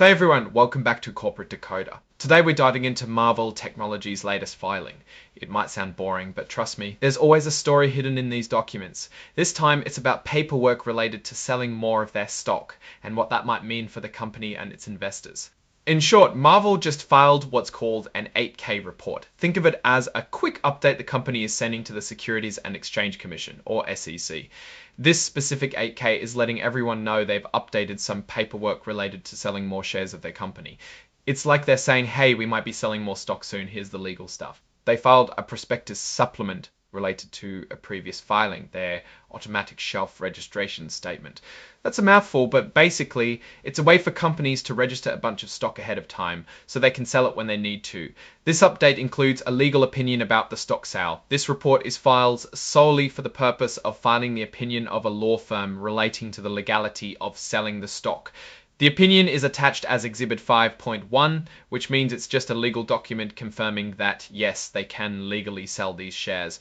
Hey everyone, welcome back to Corporate Decoder. Today we're diving into Marvell Technology's latest filing. It might sound boring, but trust me, there's always a story hidden in these documents. This time it's about paperwork related to selling more of their stock and what that might mean for the company and its investors. In short, Marvell just filed what's called an 8K report. Think of it as a quick update the company is sending to the Securities and Exchange Commission, or SEC. This specific 8K is letting everyone know they've updated some paperwork related to selling more shares of their company. It's like they're saying, hey, we might be selling more stock soon, here's the legal stuff. They filed a prospectus supplement related to a previous filing, their automatic shelf registration statement. That's a mouthful, but basically it's a way for companies to register a bunch of stock ahead of time so they can sell it when they need to. This update includes a legal opinion about the stock sale. This report is filed solely for the purpose of filing the opinion of a law firm relating to the legality of selling the stock. The opinion is attached as Exhibit 5.1, which means it's just a legal document confirming that, yes, they can legally sell these shares.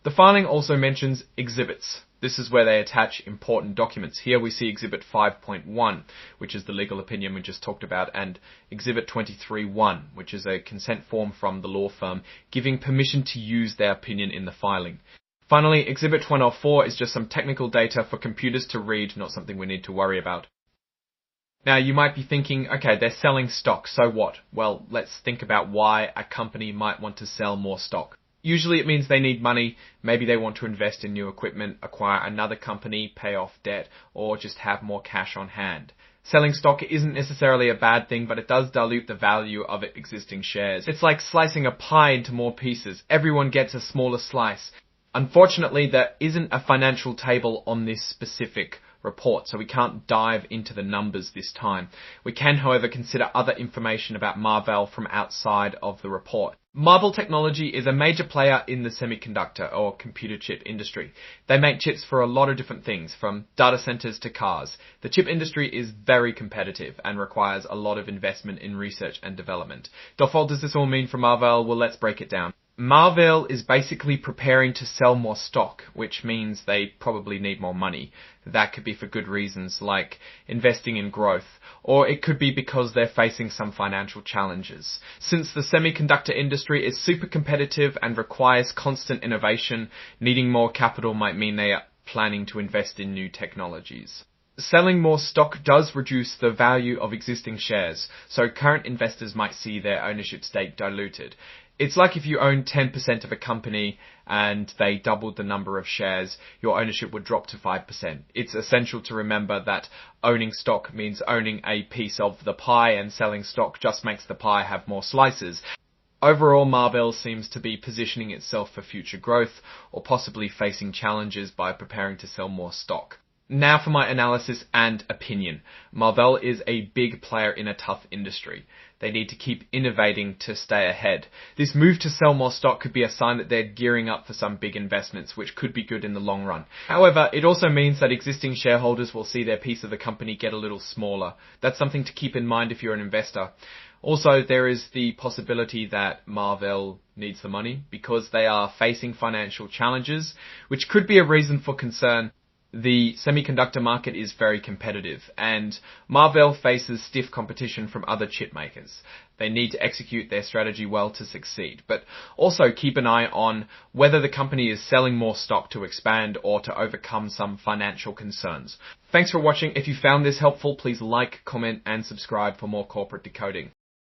The filing also mentions exhibits. This is where they attach important documents. Here we see Exhibit 5.1, which is the legal opinion we just talked about, and Exhibit 23.1, which is a consent form from the law firm giving permission to use their opinion in the filing. Finally, Exhibit 104 is just some technical data for computers to read, not something we need to worry about. Now, you might be thinking, okay, they're selling stock, so what? Well, let's think about why a company might want to sell more stock. Usually it means they need money, maybe they want to invest in new equipment, acquire another company, pay off debt, or just have more cash on hand. Selling stock isn't necessarily a bad thing, but it does dilute the value of existing shares. It's like slicing a pie into more pieces. Everyone gets a smaller slice. Unfortunately, there isn't a financial table on this specific report, so we can't dive into the numbers this time. We can, however, consider other information about Marvell from outside of the report. Marvell Technology is a major player in the semiconductor or computer chip industry. They make chips for a lot of different things, from data centers to cars. The chip industry is very competitive and requires a lot of investment in research and development. What does this all mean for Marvell? Well, let's break it down. Marvell is basically preparing to sell more stock, which means they probably need more money. That could be for good reasons, like investing in growth, or it could be because they're facing some financial challenges. Since the semiconductor industry is super competitive and requires constant innovation, needing more capital might mean they are planning to invest in new technologies. Selling more stock does reduce the value of existing shares, so current investors might see their ownership stake diluted. It's like if you own 10% of a company and they doubled the number of shares, your ownership would drop to 5%. It's essential to remember that owning stock means owning a piece of the pie, and selling stock just makes the pie have more slices. Overall, Marvell seems to be positioning itself for future growth, or possibly facing challenges by preparing to sell more stock. Now for my analysis and opinion. Marvell is a big player in a tough industry. They need to keep innovating to stay ahead. This move to sell more stock could be a sign that they're gearing up for some big investments, which could be good in the long run. However, it also means that existing shareholders will see their piece of the company get a little smaller. That's something to keep in mind if you're an investor. Also, there is the possibility that Marvell needs the money because they are facing financial challenges, which could be a reason for concern. The semiconductor market is very competitive, and Marvell faces stiff competition from other chip makers. They need to execute their strategy well to succeed, but also keep an eye on whether the company is selling more stock to expand or to overcome some financial concerns. Thanks for watching. If you found this helpful, please like, comment, and subscribe for more corporate decoding.